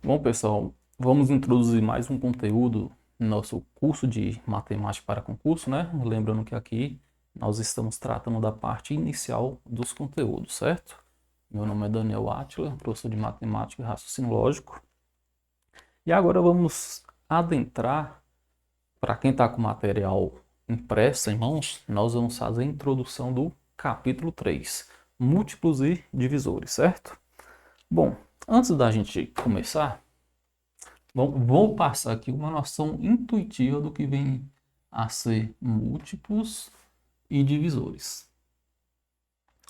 Bom, pessoal, vamos introduzir mais um conteúdo no nosso curso de matemática para concurso, né? Lembrando que aqui nós estamos tratando da parte inicial dos conteúdos, certo? Meu nome é Daniel Átila, professor de matemática e raciocínio lógico. E agora vamos adentrar, para quem está com material impresso em mãos, nós vamos fazer a introdução do capítulo 3, múltiplos e divisores, certo? Bom, antes da gente começar, bom, vou passar aqui uma noção intuitiva do que vem a ser múltiplos e divisores.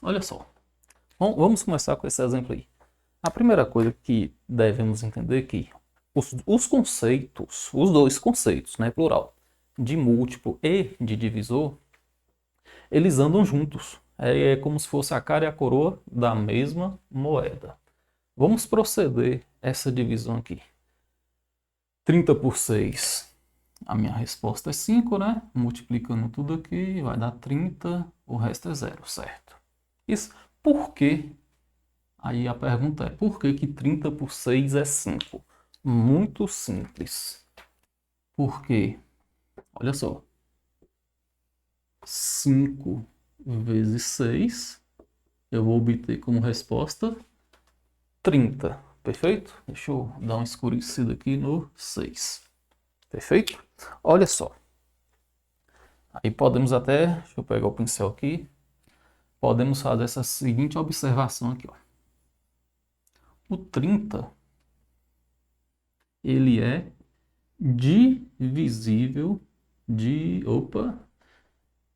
Olha só, bom, vamos começar com esse exemplo aí. A primeira coisa que devemos entender é que os conceitos, os dois conceitos, né, plural, de múltiplo e de divisor, eles andam juntos. É como se fosse a cara e a coroa da mesma moeda. Vamos proceder essa divisão aqui. 30 por 6, a minha resposta é 5, né? Multiplicando tudo aqui, vai dar 30, o resto é 0, certo? Isso, por quê? Aí a pergunta é, por que que 30 por 6 é 5? Muito simples. Porque, olha só, 5 vezes 6, eu vou obter como resposta 30, perfeito? Deixa eu dar uma escurecida aqui no 6, perfeito? Olha só. Aí podemos até, deixa eu pegar o pincel aqui, podemos fazer essa seguinte observação aqui, ó. O 30, ele é divisível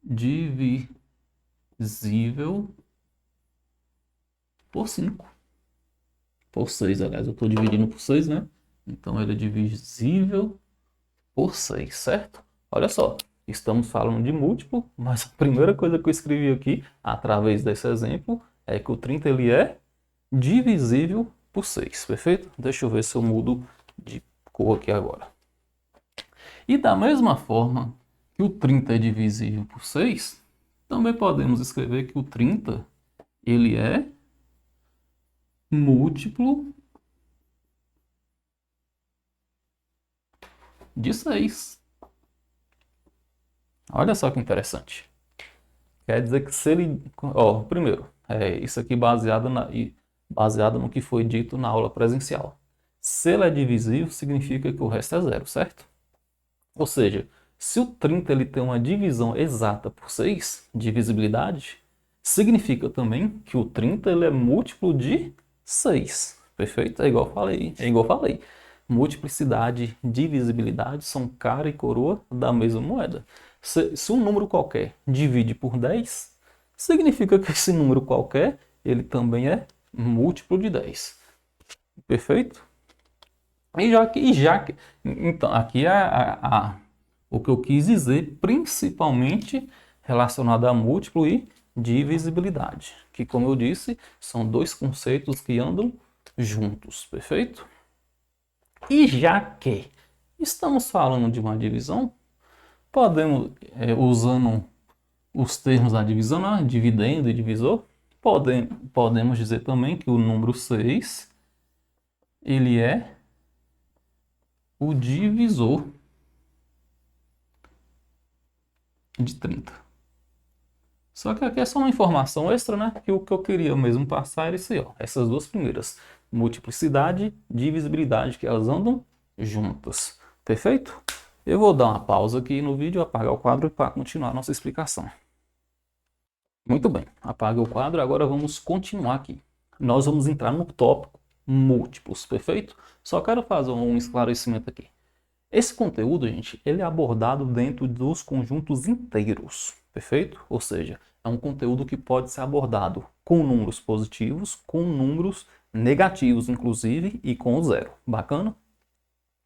divisível por 5. Por 6, aliás, eu estou dividindo por 6, né? Então ele é divisível por 6, certo? Olha só, estamos falando de múltiplo, mas a primeira coisa que eu escrevi aqui, através desse exemplo, é que o 30 ele é divisível por 6, perfeito? Deixa eu ver se eu mudo de cor aqui agora. E da mesma forma que o 30 é divisível por 6, também podemos escrever que o 30 ele é múltiplo de 6. Olha só que interessante. Quer dizer que se ele... Ó, primeiro, isso aqui baseado no que foi dito na aula presencial. Se ele é divisível, significa que o resto é 0, certo? Ou seja, se o 30 ele tem uma divisão exata por 6, divisibilidade, significa também que o 30 ele é múltiplo de 6. Perfeito? É igual eu falei. É igual eu falei. Multiplicidade e divisibilidade são cara e coroa da mesma moeda. Se um número qualquer divide por 10, significa que esse número qualquer ele também é múltiplo de 10. Perfeito? Então, aqui é o que eu quis dizer, principalmente relacionado a múltiplo e divisibilidade, que, como eu disse, são dois conceitos que andam juntos, perfeito? E já que estamos falando de uma divisão, podemos, usando os termos da divisão, né, dividendo e divisor, podemos dizer também que o número 6 ele é o divisor de 30. Só que aqui é só uma informação extra, né? Que o que eu queria mesmo passar era isso aí, ó. Essas duas primeiras. Multiplicidade e divisibilidade, que elas andam juntas. Perfeito? Eu vou dar uma pausa aqui no vídeo, apagar o quadro para continuar a nossa explicação. Muito bem, apaguei o quadro, agora vamos continuar aqui. Nós vamos entrar no tópico múltiplos, perfeito? Só quero fazer um esclarecimento aqui. Esse conteúdo, gente, ele é abordado dentro dos conjuntos inteiros, perfeito? Ou seja, é um conteúdo que pode ser abordado com números positivos, com números negativos, inclusive, e com o zero. Bacana?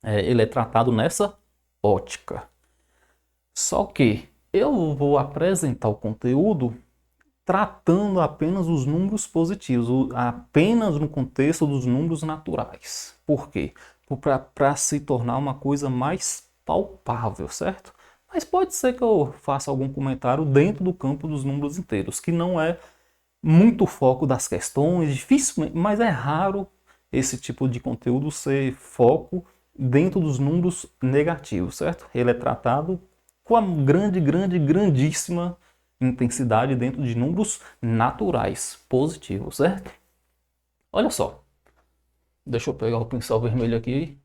Ele é tratado nessa ótica. Só que eu vou apresentar o conteúdo tratando apenas os números positivos, apenas no contexto dos números naturais. Por quê? Para se tornar uma coisa mais palpável, certo? Mas pode ser que eu faça algum comentário dentro do campo dos números inteiros, que não é muito foco das questões, dificilmente, mas é raro esse tipo de conteúdo ser foco dentro dos números negativos, certo? Ele é tratado com a grandíssima intensidade dentro de números naturais, positivos, certo? Olha só, deixa eu pegar o pincel vermelho aqui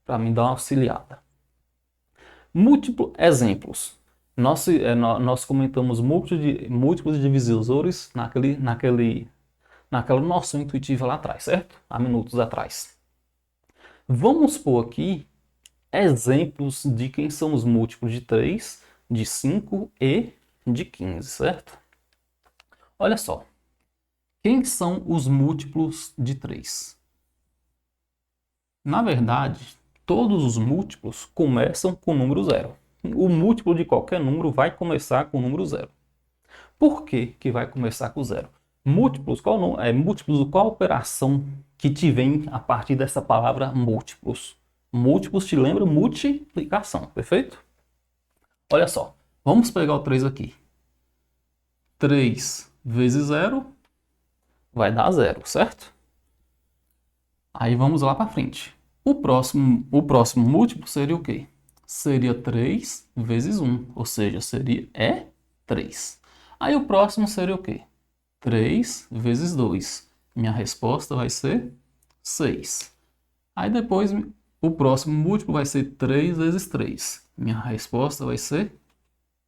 para me dar uma auxiliada. Múltiplos exemplos. Nós comentamos múltiplos divisores naquela noção intuitiva lá atrás, certo? Há minutos atrás. Vamos pôr aqui exemplos de quem são os múltiplos de 3, de 5 e de 15, certo? Olha só. Quem são os múltiplos de 3? Na verdade, todos os múltiplos começam com o número 0. O múltiplo de qualquer número vai começar com o número 0. Por que que vai começar com 0? Múltiplos, qual operação que te vem a partir dessa palavra múltiplos? Múltiplos te lembra multiplicação, perfeito? Olha só, vamos pegar o 3 aqui. 3 vezes 0 vai dar 0, certo? Aí vamos lá para frente. O próximo múltiplo seria o quê? Seria 3 vezes 1, ou seja, seria 3. Aí o próximo seria o quê? 3 vezes 2. Minha resposta vai ser 6. Aí depois o próximo múltiplo vai ser 3 vezes 3. Minha resposta vai ser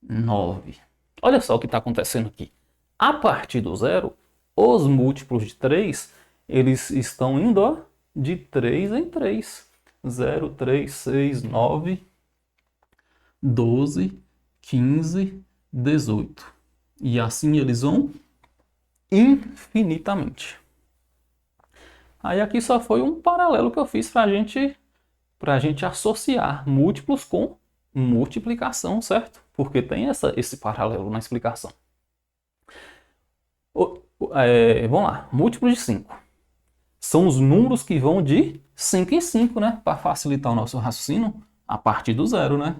9. Olha só o que está acontecendo aqui. A partir do 0, os múltiplos de 3, eles estão indo, ó, de 3 em 3. 0, 3, 6, 9, 12, 15, 18. E assim eles vão infinitamente. Aí aqui só foi um paralelo que eu fiz para a gente associar múltiplos com multiplicação, certo? Porque tem esse paralelo na explicação. Vamos lá, múltiplo de 5. São os números que vão de 5 em 5, né? Para facilitar o nosso raciocínio, a partir do 0, né?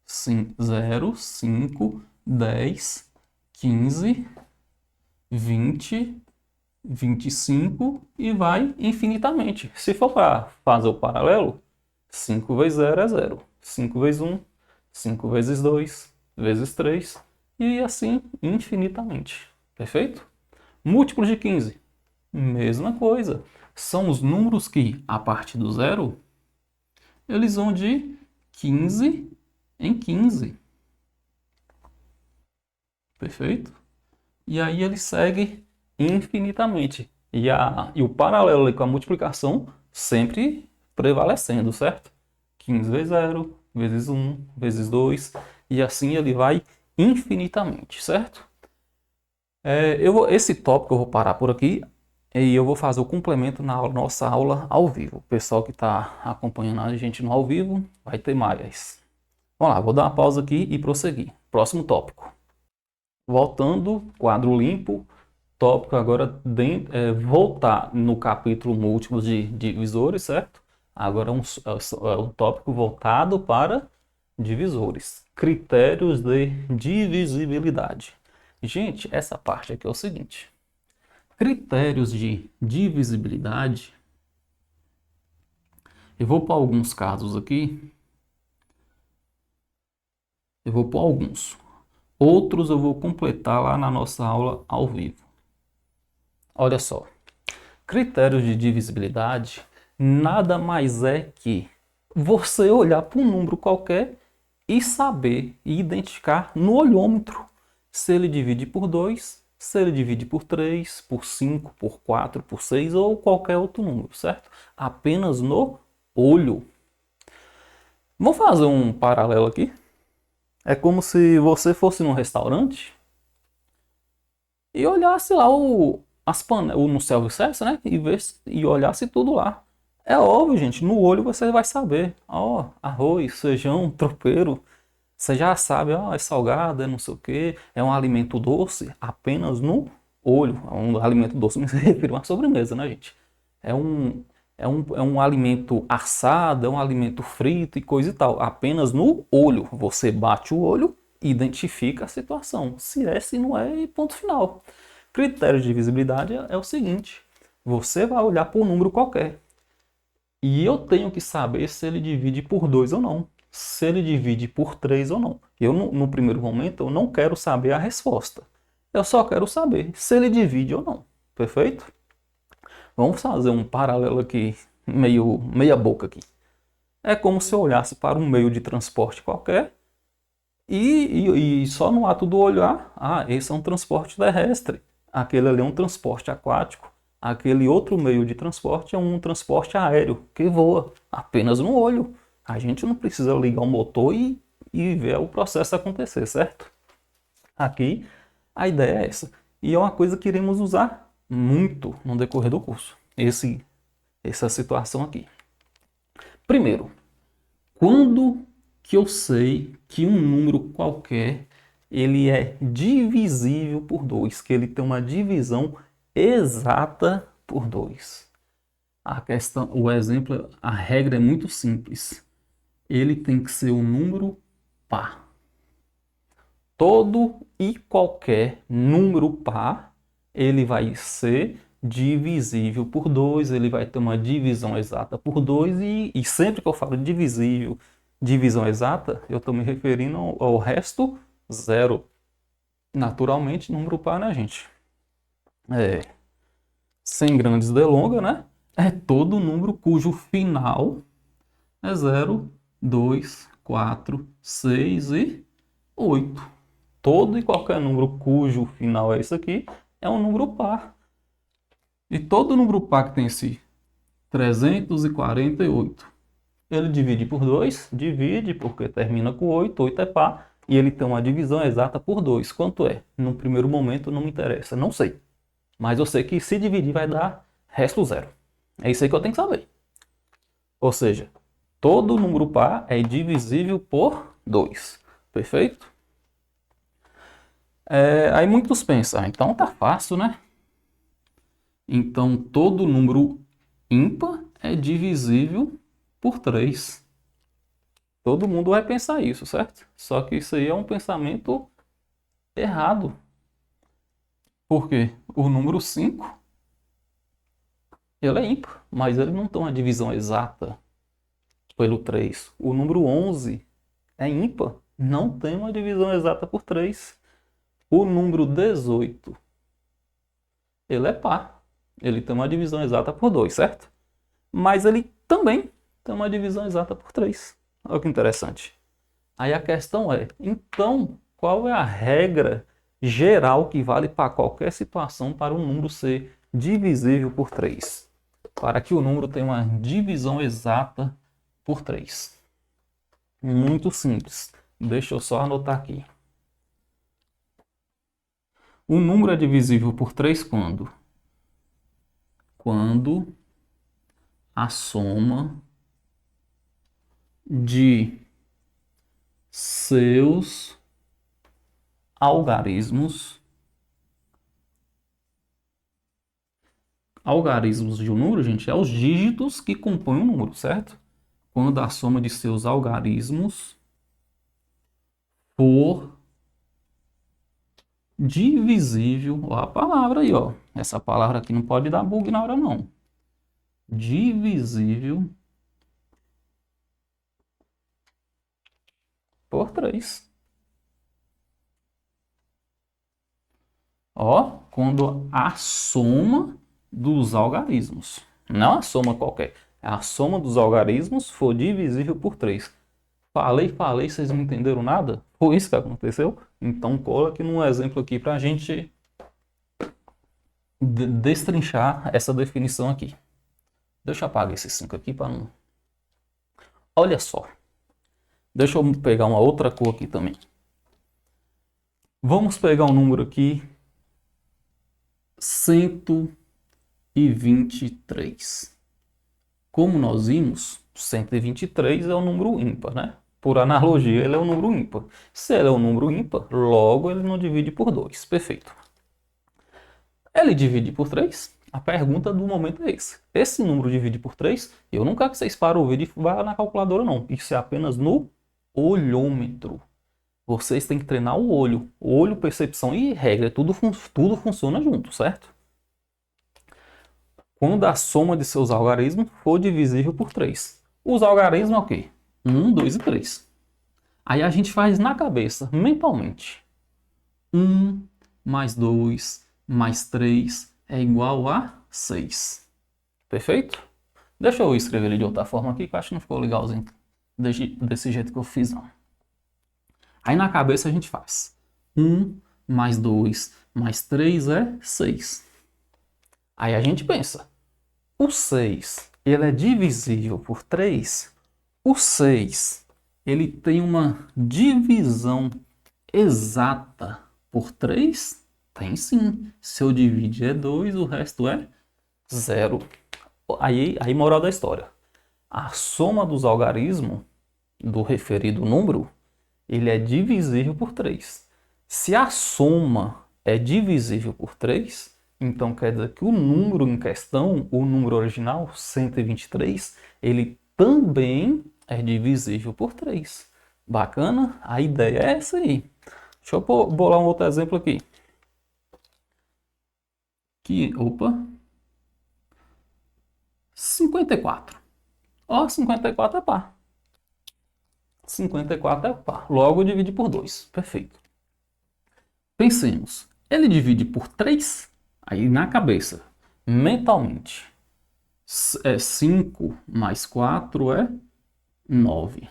0, 5, 10, 15, 20, 25 e vai infinitamente. Se for para fazer o paralelo, 5 vezes 0 é 0. 5 vezes 1, 5 vezes 2, vezes 3 e assim infinitamente. Perfeito? Múltiplos de 15. Mesma coisa. São os números que, a partir do 0, eles vão de 15 em 15. Perfeito? E aí ele segue infinitamente. E o paralelo com a multiplicação sempre prevalecendo, certo? 15 vezes 0, vezes 1, vezes 2, e assim ele vai infinitamente, certo? Esse tópico eu vou parar por aqui e eu vou fazer o complemento na nossa aula ao vivo. O pessoal que está acompanhando a gente no ao vivo vai ter mais. Vamos lá, vou dar uma pausa aqui e prosseguir. Próximo tópico. Voltando, quadro limpo, tópico agora voltar no capítulo múltiplos de divisores, certo? Agora é um tópico voltado para divisores. Critérios de divisibilidade. Gente, essa parte aqui é o seguinte. Critérios de divisibilidade. Eu vou para alguns casos aqui. Eu vou para alguns. Outros eu vou completar lá na nossa aula ao vivo. Olha só. Critérios de divisibilidade nada mais é que você olhar para um número qualquer e saber e identificar no olhômetro se ele divide por 2, se ele divide por 3, por 5, por 4, por 6 ou qualquer outro número, certo? Apenas no olho. Vamos fazer um paralelo aqui. É como se você fosse num restaurante e olhasse lá no self-service, né? E olhasse tudo lá. É óbvio, gente, no olho você vai saber. Ó, arroz, feijão, tropeiro. Você já sabe, ó, é salgado, é não sei o que, é um alimento doce apenas no olho. É um alimento doce, me refiro a uma sobremesa, né, gente? É um alimento assado, é um alimento frito e coisa e tal. Apenas no olho. Você bate o olho e identifica a situação. Se é, se não é, e ponto final. Critério de visibilidade é o seguinte. Você vai olhar para um número qualquer. E eu tenho que saber se ele divide por 2 ou não, se ele divide por 3 ou não. Eu, no primeiro momento, eu não quero saber a resposta. Eu só quero saber se ele divide ou não. Perfeito? Vamos fazer um paralelo aqui, meia boca aqui. É como se eu olhasse para um meio de transporte qualquer e só no ato do olhar, esse é um transporte terrestre, aquele ali é um transporte aquático, aquele outro meio de transporte é um transporte aéreo que voa apenas no olho. A gente não precisa ligar o motor e ver o processo acontecer, certo? Aqui a ideia é essa. E é uma coisa que iremos usar muito no decorrer do curso. Essa situação aqui. Primeiro, quando que eu sei que um número qualquer ele é divisível por 2, que ele tem uma divisão exata por 2? A questão, o exemplo, a regra é muito simples. Ele tem que ser um número par. Todo e qualquer número par, ele vai ser divisível por 2, ele vai ter uma divisão exata por 2, e sempre que eu falo divisível, divisão exata, eu estou me referindo ao resto zero. Naturalmente, número par, né, gente? Sem grandes delongas, né? É todo número cujo final é 0, 2, 4, 6 e 8. Todo e qualquer número cujo final é isso aqui é um número par. E todo número par que tem esse 348, ele divide por 2? Divide, porque termina com 8, 8 é par, e ele tem uma divisão exata por 2. Quanto é? No primeiro momento não me interessa, não sei. Mas eu sei que se dividir vai dar resto zero. É isso aí que eu tenho que saber. Ou seja, todo número par é divisível por 2. Perfeito? Aí muitos pensam, então tá fácil, né? Então todo número ímpar é divisível por 3. Todo mundo vai pensar isso, certo? Só que isso aí é um pensamento errado. Por quê? O número 5, ele é ímpar, mas ele não tem uma divisão exata pelo 3. O número 11 é ímpar, não tem uma divisão exata por 3. O número 18, ele é par. Ele tem uma divisão exata por 2, certo? Mas ele também tem uma divisão exata por 3. Olha que interessante. Aí a questão é, então, qual é a regra geral que vale para qualquer situação para um número ser divisível por 3? Para que o número tenha uma divisão exata por 3. Muito simples. Deixa eu só anotar aqui. O número é divisível por 3 quando? Quando a soma de seus algarismos de um número, gente, é os dígitos que compõem o número, certo? Quando a soma de seus algarismos for divisível, ó, a palavra aí, ó. Essa palavra aqui não pode dar bug na hora, não. Divisível por 3. Ó, quando a soma dos algarismos, não a soma qualquer, a soma dos algarismos for divisível por 3. Falei, vocês não entenderam nada? Foi isso que aconteceu? Então cola aqui num exemplo aqui para a gente destrinchar essa definição aqui. Deixa eu apagar esse 5 aqui para não... Olha só. Deixa eu pegar uma outra cor aqui também. Vamos pegar um número aqui. 123. Como nós vimos, 123 é um número ímpar, né? Por analogia, ele é um número ímpar. Se ele é um número ímpar, logo ele não divide por 2. Perfeito. Ele divide por 3? A pergunta do momento é esse. Esse número divide por 3? Eu não quero que vocês parem o vídeo e vá na calculadora, não. Isso é apenas no olhômetro. Vocês têm que treinar o olho. Olho, percepção e regra. Tudo funciona junto, certo? quando a soma de seus algarismos for divisível por 3. Os algarismos é o quê? 1, 2 e 3. Aí a gente faz na cabeça, mentalmente. 1 mais 2 mais 3 é igual a 6. Perfeito? Deixa eu escrever ele de outra forma aqui, que eu acho que não ficou legalzinho desse jeito que eu fiz, não. Aí na cabeça a gente faz 1 mais 2 mais 3 é 6. Aí a gente pensa, o 6 ele é divisível por 3? O 6 ele tem uma divisão exata por 3? Tem sim. Se eu dividir é 2, o resto é 0. Aí moral da história. A soma dos algarismos do referido número, ele é divisível por 3. Se a soma é divisível por 3, então quer dizer que o número em questão, o número original, 123, ele também é divisível por 3. Bacana? A ideia é essa aí. Deixa eu bolar um outro exemplo aqui. Opa. 54. Ó, 54 é par. 54 é par. Logo divide por 2. Perfeito. Pensemos. Ele divide por 3? Aí na cabeça, mentalmente. 5 mais 4 é 9.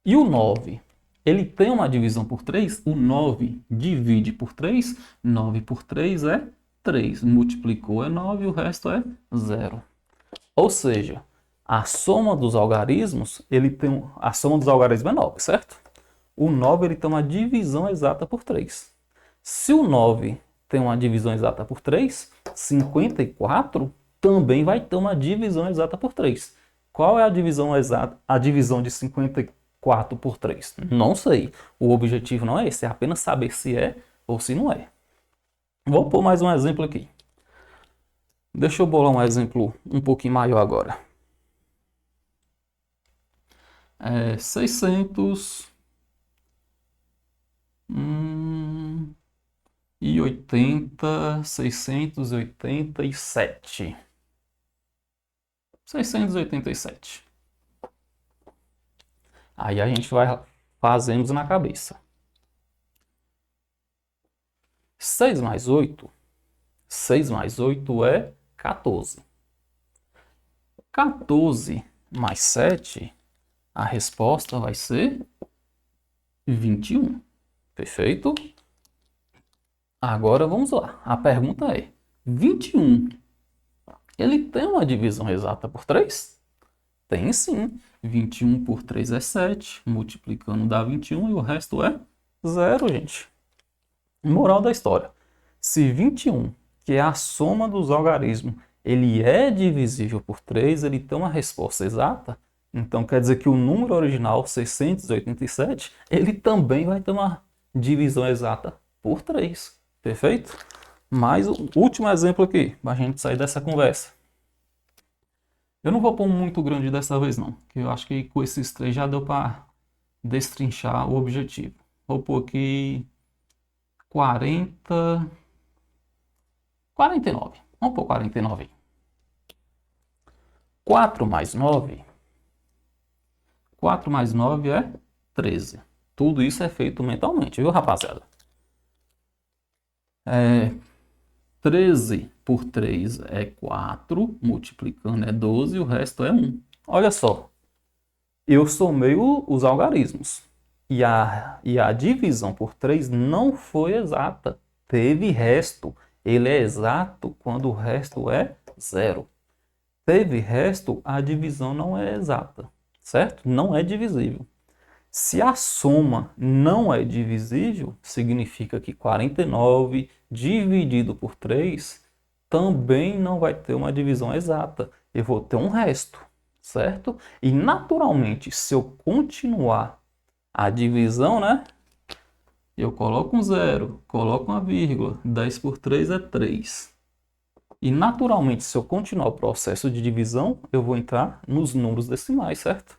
E o 9, ele tem uma divisão por 3? O 9 divide por 3. 9 por 3 é 3. Multiplicou é 9, o resto é 0. Ou seja, a soma dos algarismos, a soma dos algarismos é 9, certo? O 9 ele tem uma divisão exata por 3. Se o 9 tem uma divisão exata por 3, 54 também vai ter uma divisão exata por 3. Qual é a divisão exata? A divisão de 54 por 3? Não sei. O objetivo não é esse, é apenas saber se é ou se não é. Vou pôr mais um exemplo aqui. Deixa eu bolar um exemplo um pouquinho maior agora. 687. 687. Aí a gente vai fazendo na cabeça. 6 mais 8. 6 mais 8 é 14. 14 mais 7, a resposta vai ser 21. Perfeito? Agora vamos lá. A pergunta é: 21, ele tem uma divisão exata por 3? Tem sim. 21 por 3 é 7. Multiplicando dá 21 e o resto é 0, gente. Moral da história. Se 21, que é a soma dos algarismos, ele é divisível por 3, ele tem uma resposta exata, então quer dizer que o número original, 687, ele também vai ter uma divisão exata por 3. Perfeito? Mais o último exemplo aqui, para a gente sair dessa conversa. Eu não vou pôr muito grande dessa vez não, porque eu acho que com esses 3 já deu para destrinchar o objetivo. Vou pôr aqui 49. Vamos pôr 49 aí. 4 mais 9. 4 mais 9 é 13. Tudo isso é feito mentalmente, viu, rapaziada? 13 por 3 é 4, multiplicando é 12 e o resto é 1. Olha só, eu somei os algarismos e a divisão por 3 não foi exata, teve resto. Ele é exato quando o resto é 0. Teve resto, a divisão não é exata, certo? Não é divisível. Se a soma não é divisível, significa que 49 dividido por 3 também não vai ter uma divisão exata. Eu vou ter um resto, certo? E naturalmente, se eu continuar a divisão, né? Eu coloco um 0, coloco uma vírgula, 10 por 3 é 3. E naturalmente, se eu continuar o processo de divisão, eu vou entrar nos números decimais, certo?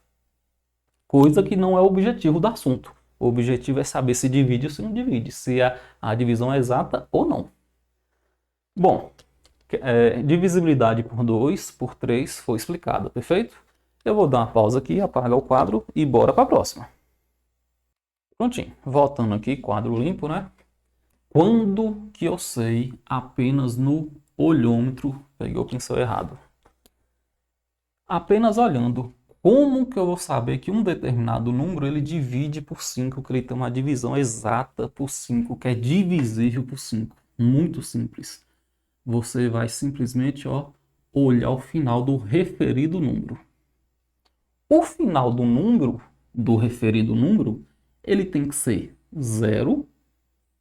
Coisa que não é o objetivo do assunto. O objetivo é saber se divide ou se não divide, se a divisão é exata ou não. Bom, Divisibilidade por 2, por 3 foi explicado, perfeito? Eu vou dar uma pausa aqui, apagar o quadro e bora para a próxima. Prontinho, voltando aqui, quadro limpo, né? Quando que eu sei apenas no olhômetro, peguei o pincel errado. Apenas olhando, como que eu vou saber que um determinado número ele divide por 5, que ele tem uma divisão exata por 5, que é divisível por 5? Muito simples. Você vai simplesmente olhar o final do referido número. O final do número, do referido número, ele tem que ser 0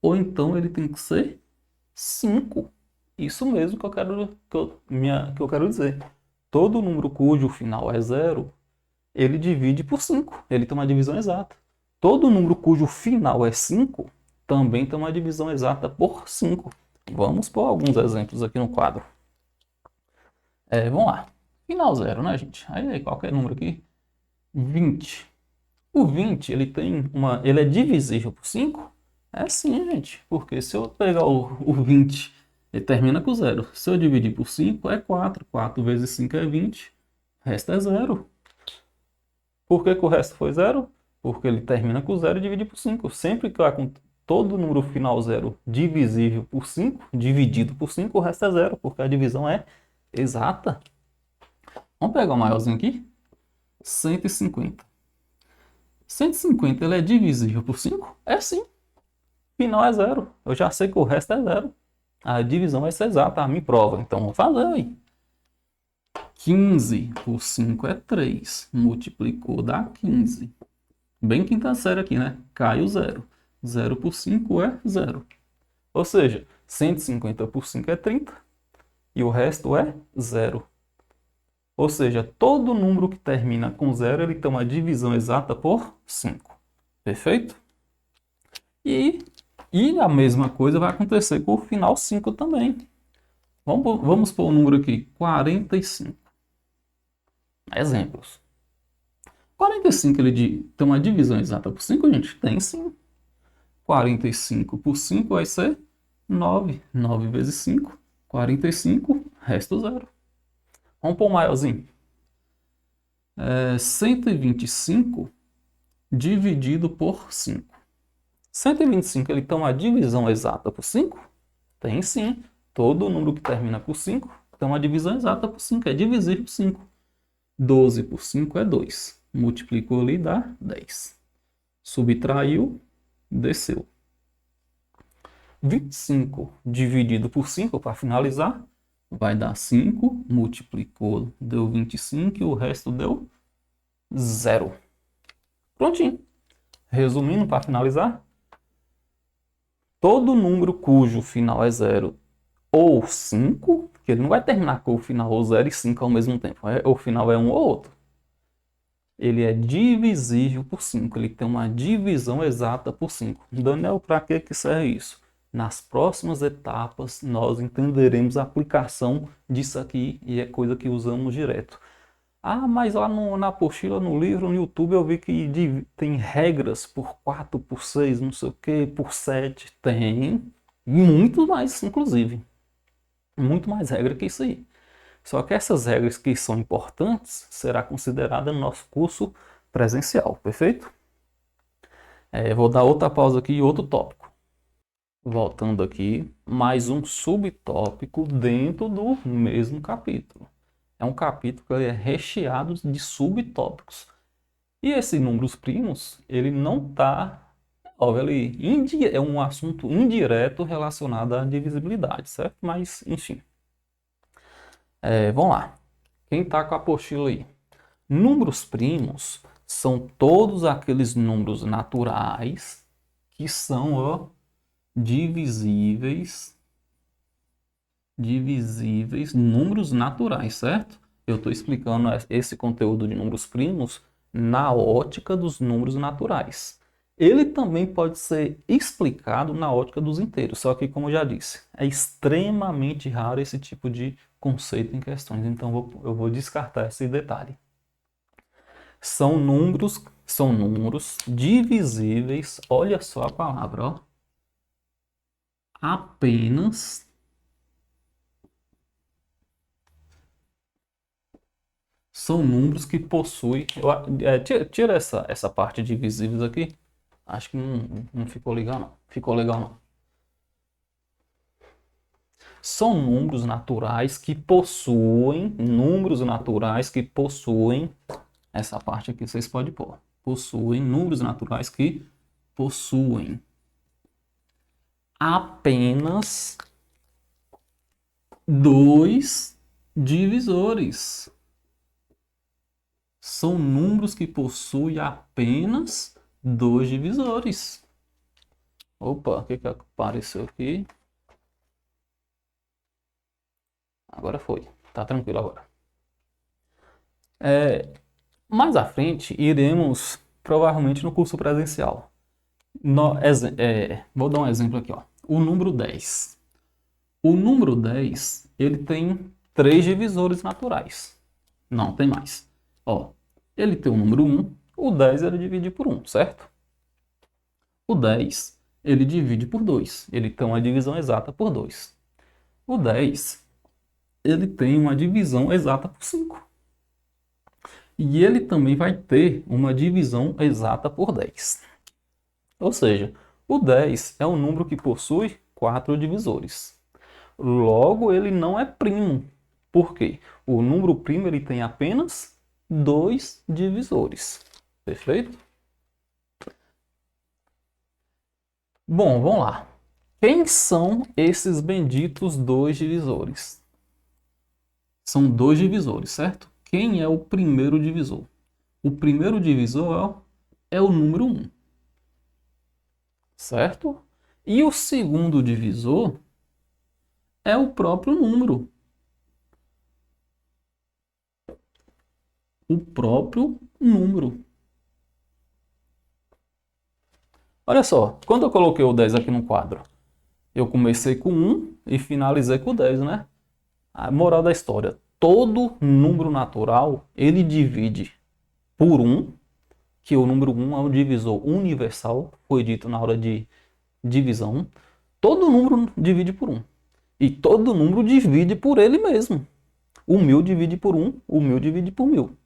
ou então ele tem que ser 5. Isso mesmo que eu quero dizer. Todo número cujo final é 0, ele divide por 5. Ele tem uma divisão exata. Todo número cujo final é 5 também tem uma divisão exata por 5. Vamos por alguns exemplos aqui no quadro. Vamos lá. Final 0, né, gente? Aí qualquer número aqui. 20. O 20, ele é divisível por 5? É sim, gente. Porque se eu pegar o 20, ele termina com 0. Se eu dividir por 5, é 4. 4 vezes 5 é 20. O resto é 0. Por que o resto foi 0? Porque ele termina com 0 e divide por 5. Sempre que todo número final 0 divisível por 5, dividido por 5, o resto é 0, porque a divisão é exata. Vamos pegar o maiorzinho aqui. 150. 150 ele é divisível por 5? É sim. Final é 0. Eu já sei que o resto é 0. A divisão vai ser exata, me prova. Então vamos fazer aí. 15 por 5 é 3. Multiplicou, dá 15. Bem quinta série aqui, né? Cai o 0. 0 por 5 é 0. Ou seja, 150 por 5 é 30. E o resto é 0. Ou seja, todo número que termina com 0, ele tem uma divisão exata por 5. Perfeito? E a mesma coisa vai acontecer com o final 5 também. Vamos pôr o número aqui, 45. Exemplos. 45 ele tem uma divisão exata por 5, gente? Tem sim. 45 por 5 vai ser 9. 9 vezes 5, 45, resto 0. Vamos pôr o maiorzinho. 125 dividido por 5. 125 ele tem uma divisão exata por 5? Tem sim. Todo número que termina por 5 tem uma divisão exata por 5. É divisível por 5. 12 por 5 é 2. Multiplicou ali, dá 10. Subtraiu, desceu. 25 dividido por 5, para finalizar, vai dar 5. Multiplicou, deu 25 e o resto deu 0. Prontinho. Resumindo, para finalizar, todo número cujo final é 0 ou 5, que ele não vai terminar com o final 0 e 5 ao mesmo tempo, o final é um ou outro. Ele é divisível por 5, ele tem uma divisão exata por 5. Daniel, para que serve isso? Nas próximas etapas, nós entenderemos a aplicação disso aqui e é coisa que usamos direto. Ah, mas lá na apostila, no livro, no YouTube, eu vi que tem regras por 4, por 6, não sei o que, por 7. Tem muito mais, inclusive. Muito mais regra que isso aí. Só que essas regras que são importantes será considerada no nosso curso presencial, perfeito? Vou dar outra pausa aqui e outro tópico. Voltando aqui, mais um subtópico dentro do mesmo capítulo. É um capítulo que é recheado de subtópicos. E esse números primos, ele não está... é um assunto indireto relacionado à divisibilidade, certo? Mas, enfim. Vamos lá. Quem está com a apostila aí? Números primos são todos aqueles números naturais que são divisíveis, números naturais, certo? Eu estou explicando esse conteúdo de números primos na ótica dos números naturais. Ele também pode ser explicado na ótica dos inteiros, só que, como eu já disse, é extremamente raro esse tipo de conceito em questões, então eu vou descartar esse detalhe. São números divisíveis, olha só a palavra, apenas São números que possuem... tira essa parte de divisíveis aqui. Acho que não ficou legal, não. Ficou legal, não. São números naturais que possuem... Números naturais que possuem... Essa parte aqui vocês podem pôr. Possuem números naturais que possuem apenas dois divisores. São números que possuem apenas dois divisores. Opa, o que apareceu aqui? Agora foi. Tá tranquilo agora. Mais à frente, iremos provavelmente no curso presencial. Vou dar um exemplo aqui, ó. O número 10. O número 10, ele tem três divisores naturais. Não tem mais. Ó, ele tem o número 1, o 10 ele divide por 1, certo? O 10, ele divide por 2. Ele tem uma divisão exata por 2. O 10, ele tem uma divisão exata por 5. E ele também vai ter uma divisão exata por 10. Ou seja, o 10 é um número que possui 4 divisores. Logo, ele não é primo. Por quê? O número primo ele tem apenas 2 divisores. Perfeito? Bom, vamos lá. Quem são esses benditos 2 divisores? São 2 divisores, certo? Quem é o primeiro divisor? O primeiro divisor é o número 1. Certo? E o segundo divisor é o próprio número. O próprio número. Olha só, quando eu coloquei o 10 aqui no quadro, eu comecei com 1 e finalizei com o 10, né? A moral da história, todo número natural, ele divide por 1, que o número 1 é o divisor universal, foi dito na hora de divisão. Todo número divide por 1. E todo número divide por ele mesmo. O 1000 divide por 1, o 1000 divide por 1000.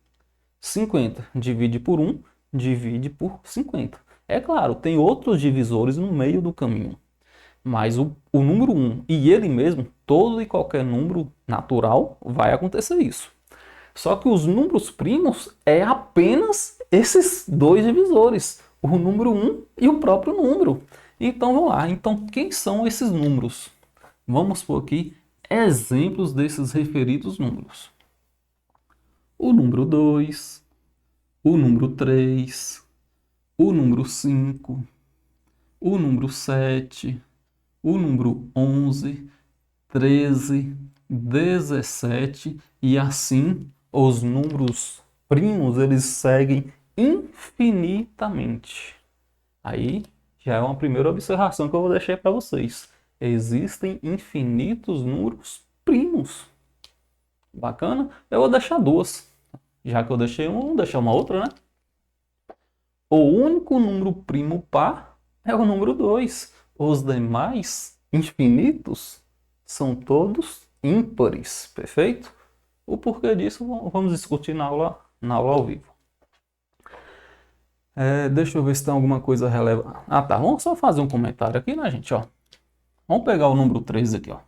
50 divide por 1, divide por 50. É claro, tem outros divisores no meio do caminho. Mas o número 1 e ele mesmo, todo e qualquer número natural, vai acontecer isso. Só que os números primos é apenas esses dois divisores. O número 1 e o próprio número. Então vamos lá. Então quem são esses números? Vamos por aqui exemplos desses referidos números. O número 2, o número 3, o número 5, o número 7, o número 11, 13, 17 e assim os números primos eles seguem infinitamente. Aí já é uma primeira observação que eu vou deixar para vocês. Existem infinitos números primos. Bacana? Eu vou deixar duas. Já que eu deixei uma, vou deixar uma outra, né? O único número primo par é o número 2. Os demais infinitos são todos ímpares. Perfeito? O porquê disso vamos discutir na aula ao vivo. Deixa eu ver se tem alguma coisa relevante. Ah, tá. Vamos só fazer um comentário aqui, né, gente? Ó. Vamos pegar o número 13 aqui, ó.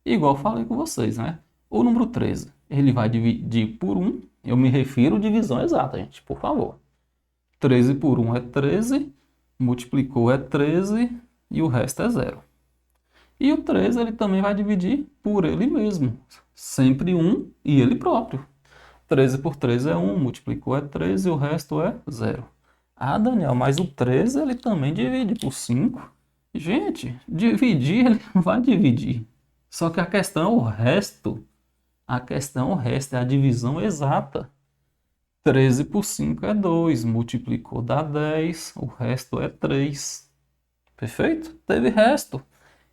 Igual eu falei com vocês, né? O número 13, ele vai dividir por 1. Eu me refiro à divisão exata, gente, por favor. 13 por 1 é 13, multiplicou é 13 e o resto é 0. E o 13 ele também vai dividir por ele mesmo. Sempre 1 e ele próprio. 13 por 13 é 1, multiplicou é 13 e o resto é 0. Ah, Daniel, mas o 13 ele também divide por 5. Gente, dividir ele vai dividir. Só que a questão é o resto. A questão é o resto, é a divisão exata. 13 por 5 é 2, multiplicou dá 10, o resto é 3. Perfeito? Teve resto.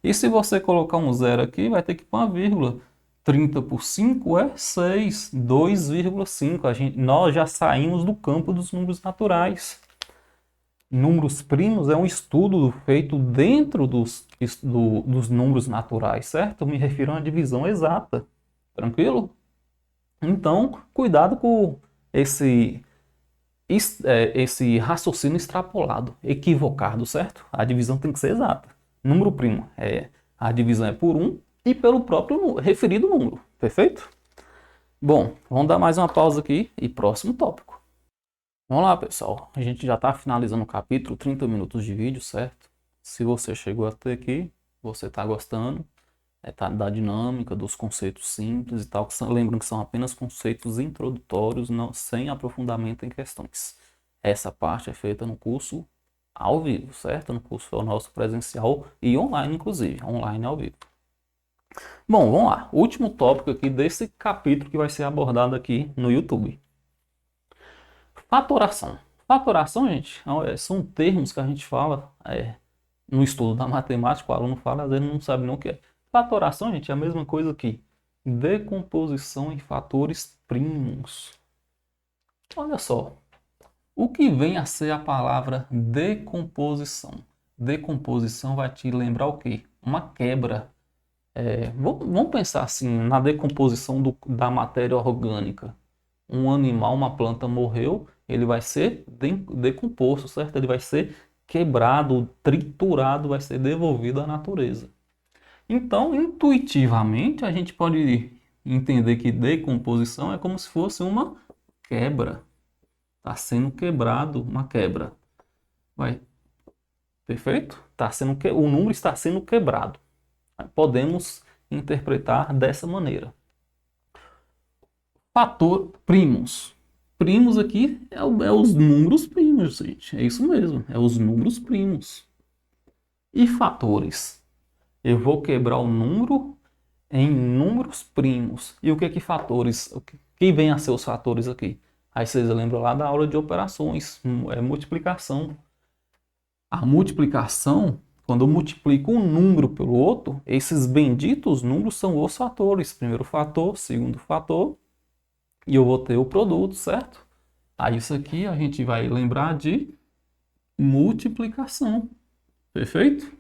E se você colocar um zero aqui, vai ter que pôr uma vírgula. 30 por 5 é 6, 2,5. Nós já saímos do campo dos números naturais. Números primos é um estudo feito dentro dos números naturais, certo? Eu me refiro a uma divisão exata. Tranquilo? Então, cuidado com esse, esse raciocínio extrapolado, equivocado, certo? A divisão tem que ser exata. Número primo, a divisão é por 1 e pelo próprio referido número, perfeito? Bom, vamos dar mais uma pausa aqui e próximo tópico. Vamos lá, pessoal. A gente já está finalizando o capítulo, 30 minutos de vídeo, certo? Se você chegou até aqui, você está gostando, tá, da dinâmica, dos conceitos simples e tal, lembrando que são apenas conceitos introdutórios, não, sem aprofundamento em questões. Essa parte é feita no curso ao vivo, certo? No curso é o nosso presencial e online, inclusive, online ao vivo. Bom, vamos lá. Último tópico aqui desse capítulo que vai ser abordado aqui no YouTube. Fatoração. Fatoração, gente, são termos que a gente fala no estudo da matemática, o aluno fala, às vezes não sabe nem o que é. Fatoração, gente, é a mesma coisa que decomposição em fatores primos. Olha só, o que vem a ser a palavra decomposição? Decomposição vai te lembrar o quê? Uma quebra. Vamos pensar assim, na decomposição da matéria orgânica. Um animal, uma planta morreu, ele vai ser decomposto, certo? Ele vai ser quebrado, triturado, vai ser devolvido à natureza. Então, intuitivamente, a gente pode entender que decomposição é como se fosse uma quebra. Está sendo quebrado, uma quebra. Vai, perfeito? O número está sendo quebrado. Podemos interpretar dessa maneira. Fator primos. Primos aqui é os números primos, gente. É isso mesmo, é os números primos. E fatores? Eu vou quebrar o número em números primos. E o que é que fatores? O que vem a ser os fatores aqui? Aí vocês lembram lá da aula de operações, multiplicação. A multiplicação, quando eu multiplico um número pelo outro, esses benditos números são os fatores. Primeiro fator, segundo fator, e eu vou ter o produto, certo? Aí isso aqui a gente vai lembrar de multiplicação, perfeito?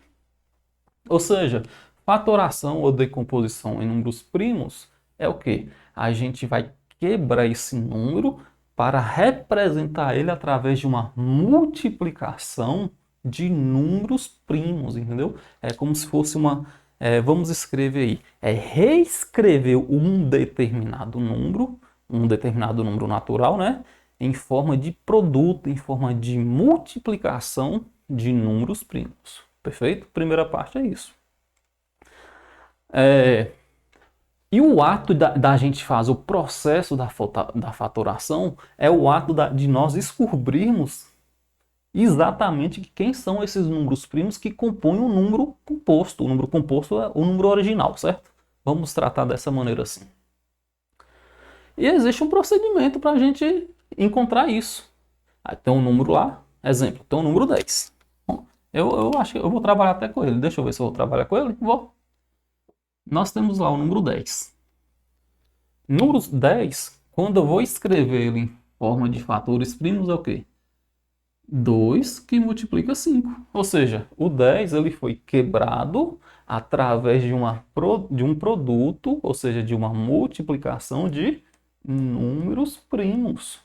Ou seja, fatoração ou decomposição em números primos é o quê? A gente vai quebrar esse número para representar ele através de uma multiplicação de números primos, entendeu? É como se fosse vamos escrever aí, reescrever um determinado número natural, né? Em forma de produto, em forma de multiplicação de números primos. Perfeito? Primeira parte é isso. E o ato da gente fazer o processo da fatoração é o ato de nós descobrirmos exatamente quem são esses números primos que compõem o número composto. O número composto é o número original, certo? Vamos tratar dessa maneira assim. E existe um procedimento para a gente encontrar isso. Aí tem um número lá, exemplo, tem um número 10. Eu acho que eu vou trabalhar até com ele. Deixa eu ver se eu vou trabalhar com ele. Vou. Nós temos lá o número 10. Número 10, quando eu vou escrever ele em forma de fatores primos, é o quê? 2 que multiplica 5. Ou seja, o 10 ele foi quebrado através de um produto, ou seja, de uma multiplicação de números primos.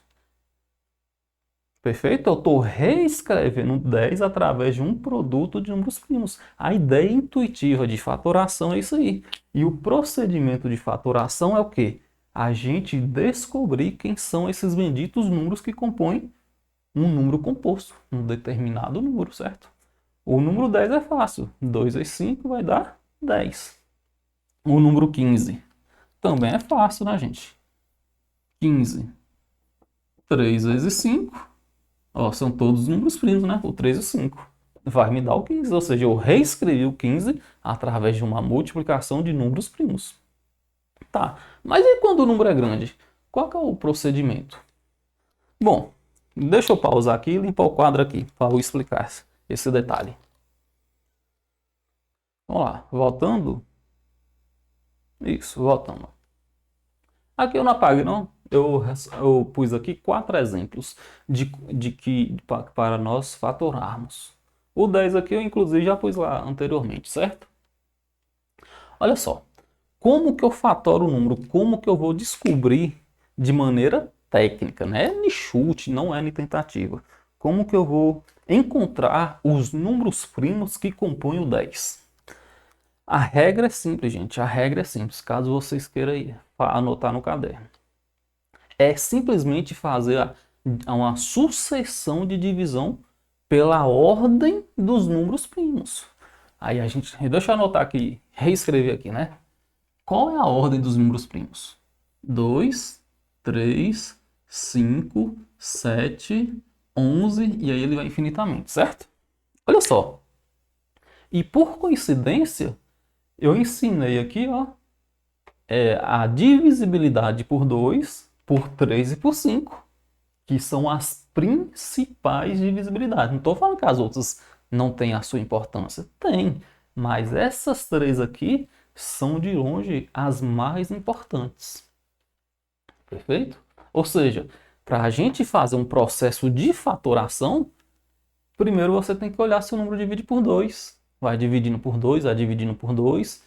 Perfeito? Eu estou reescrevendo 10 através de um produto de números primos. A ideia intuitiva de fatoração é isso aí. E o procedimento de fatoração é o quê? A gente descobrir quem são esses benditos números que compõem um número composto, um determinado número, certo? O número 10 é fácil. 2 vezes 5 vai dar 10. O número 15 também é fácil, né, gente? 15. 3 vezes 5. Ó, são todos números primos, né? O 3 e o 5. Vai me dar o 15, ou seja, eu reescrevi o 15 através de uma multiplicação de números primos. Tá, mas e quando o número é grande? Qual que é o procedimento? Bom, deixa eu pausar aqui e limpar o quadro aqui para eu explicar esse detalhe. Vamos lá, voltando. Isso, voltando. Aqui eu não apaguei, não. Eu pus aqui 4 exemplos para nós fatorarmos. O 10 aqui eu inclusive já pus lá anteriormente, certo? Olha só, como que eu fatoro o número? Como que eu vou descobrir de maneira técnica, né? Ni chute, não é nem tentativa. Como que eu vou encontrar os números primos que compõem o 10? A regra é simples, gente. A regra é simples, caso vocês queiram aí, anotar no caderno. É simplesmente fazer uma sucessão de divisão pela ordem dos números primos. Aí a gente, deixa eu anotar aqui, reescrever aqui, né? Qual é a ordem dos números primos? 2, 3, 5, 7, 11 e aí ele vai infinitamente, certo? Olha só. E por coincidência, eu ensinei aqui, ó, a divisibilidade por 2, por 3 e por 5, que são as principais divisibilidades. Não estou falando que as outras não têm a sua importância. Tem, mas essas três aqui são de longe as mais importantes. Perfeito? Ou seja, para a gente fazer um processo de fatoração, primeiro você tem que olhar se o número divide por 2. Vai dividindo por 2, vai dividindo por 2.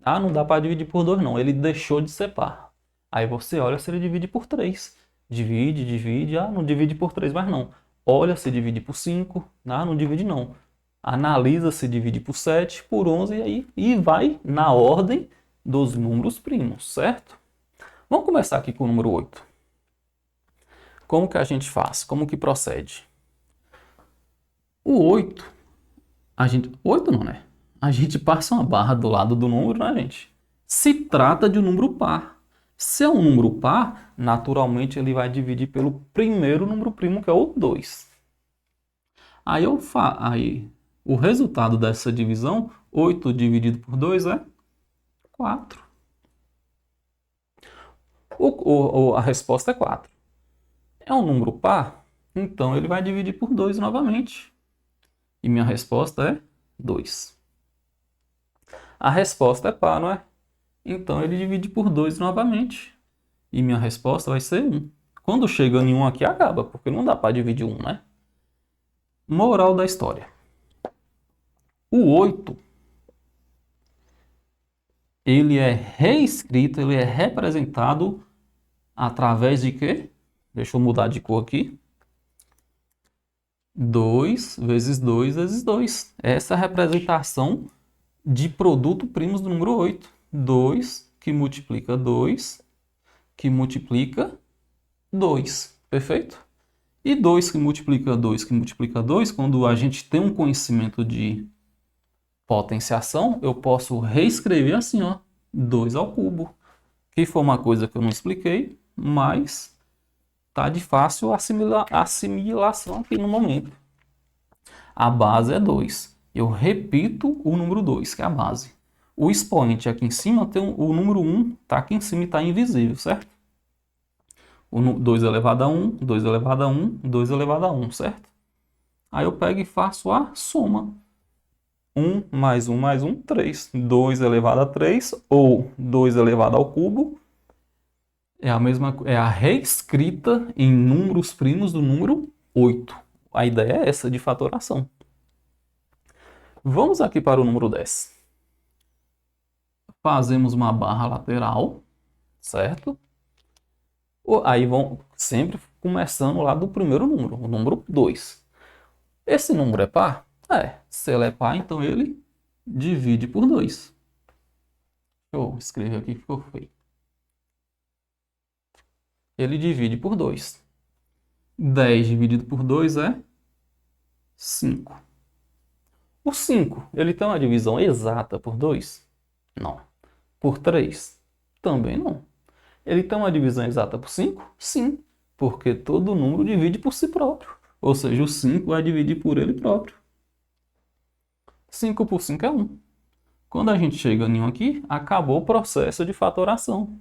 Ah, não dá para dividir por 2 não, ele deixou de ser par. Aí você olha se ele divide por 3. Divide, divide, ah, não divide por 3 mais não. Olha se divide por 5, ah, não divide não. Analisa se divide por 7, por 11 e aí e vai na ordem dos números primos, certo? Vamos começar aqui com o número 8. Como que a gente faz? Como que procede? O 8, a gente... 8 não, né? A gente passa uma barra do lado do número, né, gente? Se trata de um número par. Se é um número par, naturalmente ele vai dividir pelo primeiro número primo, que é o 2. Aí o resultado dessa divisão, 8 dividido por 2 é 4. A resposta é 4. É um número par, então ele vai dividir por 2 novamente. E minha resposta é 2. A resposta é par, não é? Então ele divide por 2 novamente. E minha resposta vai ser 1. Quando chega em 1 aqui, acaba, porque não dá para dividir 1, né? Moral da história. O 8, ele é reescrito, ele é representado através de quê? Deixa eu mudar de cor aqui. 2 vezes 2 vezes 2. Essa é a representação de produto primos do número 8. 2 que multiplica 2, que multiplica 2. Perfeito? E 2 que multiplica 2, que multiplica 2, quando a gente tem um conhecimento de potenciação, eu posso reescrever assim, ó, 2 ao cubo. Que foi uma coisa que eu não expliquei, mas tá de fácil assimilação aqui no momento. A base é 2. Eu repito o número 2, que é a base. O expoente aqui em cima tem o número 1, tá aqui em cima e está invisível, certo? O 2 elevado a 1, 2 elevado a 1, 2 elevado a 1, certo? Aí eu pego e faço a soma. 1 mais 1, 3. 2 elevado a 3 ou 2 elevado ao cubo é a reescrita em números primos do número 8. A ideia é essa de fatoração. Vamos aqui para o número 10. Fazemos uma barra lateral, certo? Aí vão sempre começando lá do primeiro número, o número 2. Esse número é par? Se ele é par, então ele divide por 2. Eu escrevo aqui que ficou feio. Ele divide por 2. 10 dividido por 2 é 5. O 5, ele tem uma divisão exata por 2? Não. Por 3? Também não. Ele tem uma divisão exata por 5? Sim, porque todo número divide por si próprio. Ou seja, o 5 vai dividir por ele próprio. 5 por 5 é 1. Quando a gente chega em 1 aqui, acabou o processo de fatoração.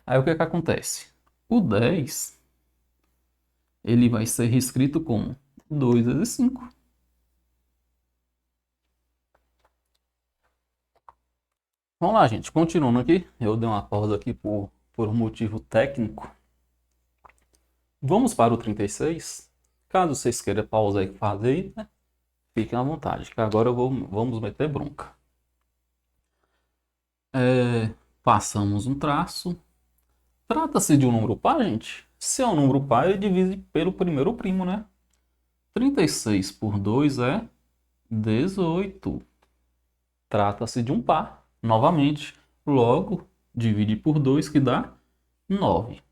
Aí o que acontece? O 10, ele vai ser reescrito como 2 vezes 5. Vamos lá, gente. Continuando aqui. Eu dei uma pausa aqui por um motivo técnico. Vamos para o 36. Caso vocês queiram pausar e fazer, né? Fiquem à vontade, que agora vamos meter bronca. Passamos um traço. Trata-se de um número par, gente? Se é um número par, ele divide pelo primeiro primo, né? 36 por 2 é 18. Trata-se de um par, novamente. Logo, divide por 2 que dá 9.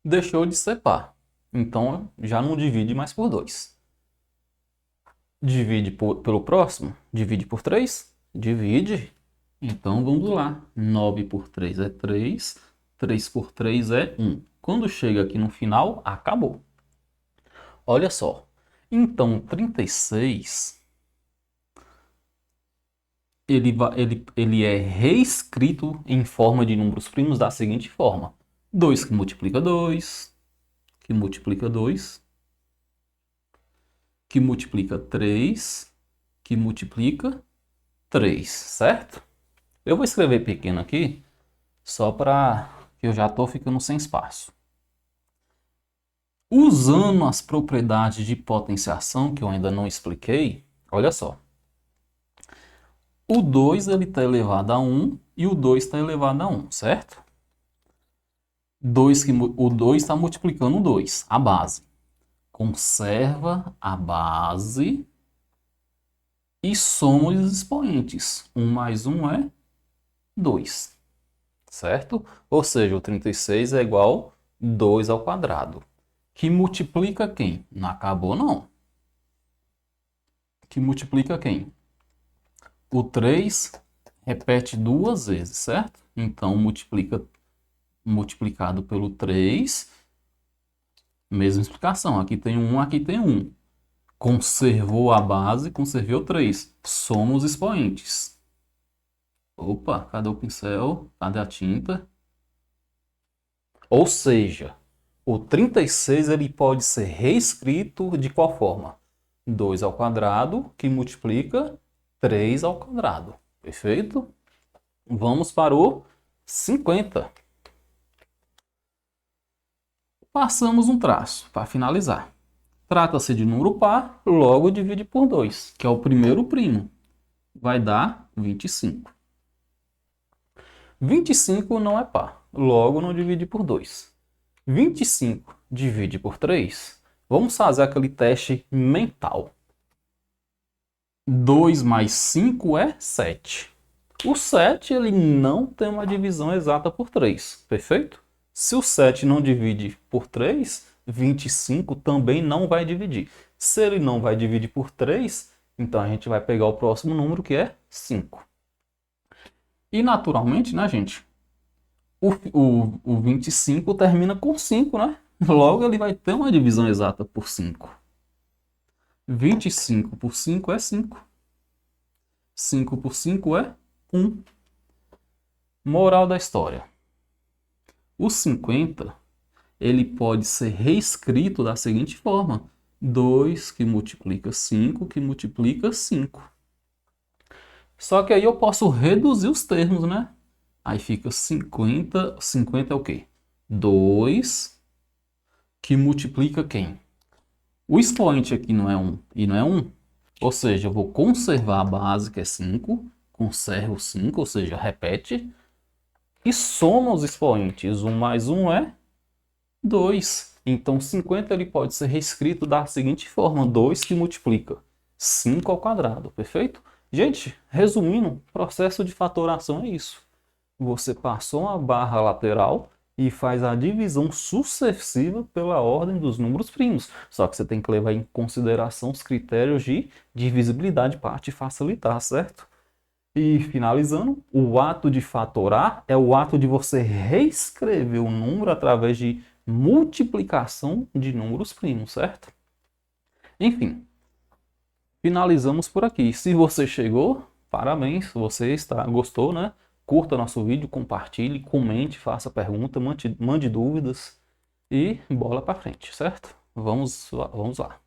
Deixou de ser par. Então, já não divide mais por 2. Divide pelo próximo? Divide por 3? Divide. Então, vamos lá. 9 por 3 é 3. 3 por 3 é 1. Quando chega aqui no final, acabou. Olha só. Então, 36... Ele é reescrito em forma de números primos da seguinte forma. 2 que multiplica 2, que multiplica 2, que multiplica 3, que multiplica 3, certo? Eu vou escrever pequeno aqui, só para que eu já estou ficando sem espaço. Usando as propriedades de potenciação, que eu ainda não expliquei, olha só. O 2 está elevado a 1 e o 2 está elevado a 1, certo? O 2 está multiplicando o 2, a base. Conserva a base e soma os expoentes. 1 mais 1 é 2, certo? Ou seja, o 36 é igual a 2 ao quadrado. Que multiplica quem? Não acabou, não. Que multiplica quem? O 3 repete duas vezes, certo? Então, multiplicado pelo 3, mesma explicação. Aqui tem 1, aqui tem 1. Conservou a base, conservou 3. Soma os expoentes. Opa, cadê o pincel? Cadê a tinta? Ou seja, o 36 ele pode ser reescrito de qual forma? 2 ao quadrado, que multiplica 3 ao quadrado. Perfeito? Vamos para o 50. Passamos um traço para finalizar. Trata-se de número par, logo divide por 2, que é o primeiro primo. Vai dar 25. 25 não é par, logo não divide por 2. 25 divide por 3. Vamos fazer aquele teste mental. 2 mais 5 é 7. O 7 ele não tem uma divisão exata por 3, perfeito? Se o 7 não divide por 3, 25 também não vai dividir. Se ele não vai dividir por 3, então a gente vai pegar o próximo número, que é 5. E naturalmente, né, gente? O 25 termina com 5, né? Logo ele vai ter uma divisão exata por 5. 25 por 5 é 5. 5 por 5 é 1. Moral da história. O 50, ele pode ser reescrito da seguinte forma. 2 que multiplica 5, que multiplica 5. Só que aí eu posso reduzir os termos, né? Aí fica 50. 50 é o quê? 2 que multiplica quem? O expoente aqui não é 1 e não é 1. Ou seja, eu vou conservar a base, que é 5. Conservo 5, ou seja, repete. E soma os expoentes. 1 mais 1 é 2. Então, 50 ele pode ser reescrito da seguinte forma. 2 que multiplica 5 ao quadrado. Perfeito? Gente, resumindo, processo de fatoração é isso. Você passou uma barra lateral e faz a divisão sucessiva pela ordem dos números primos. Só que você tem que levar em consideração os critérios de divisibilidade para te facilitar, certo? E finalizando, o ato de fatorar é o ato de você reescrever o número através de multiplicação de números primos, certo? Enfim, finalizamos por aqui. Se você chegou, parabéns, gostou, né? Curta nosso vídeo, compartilhe, comente, faça pergunta, mande dúvidas e bola para frente, certo? Vamos lá.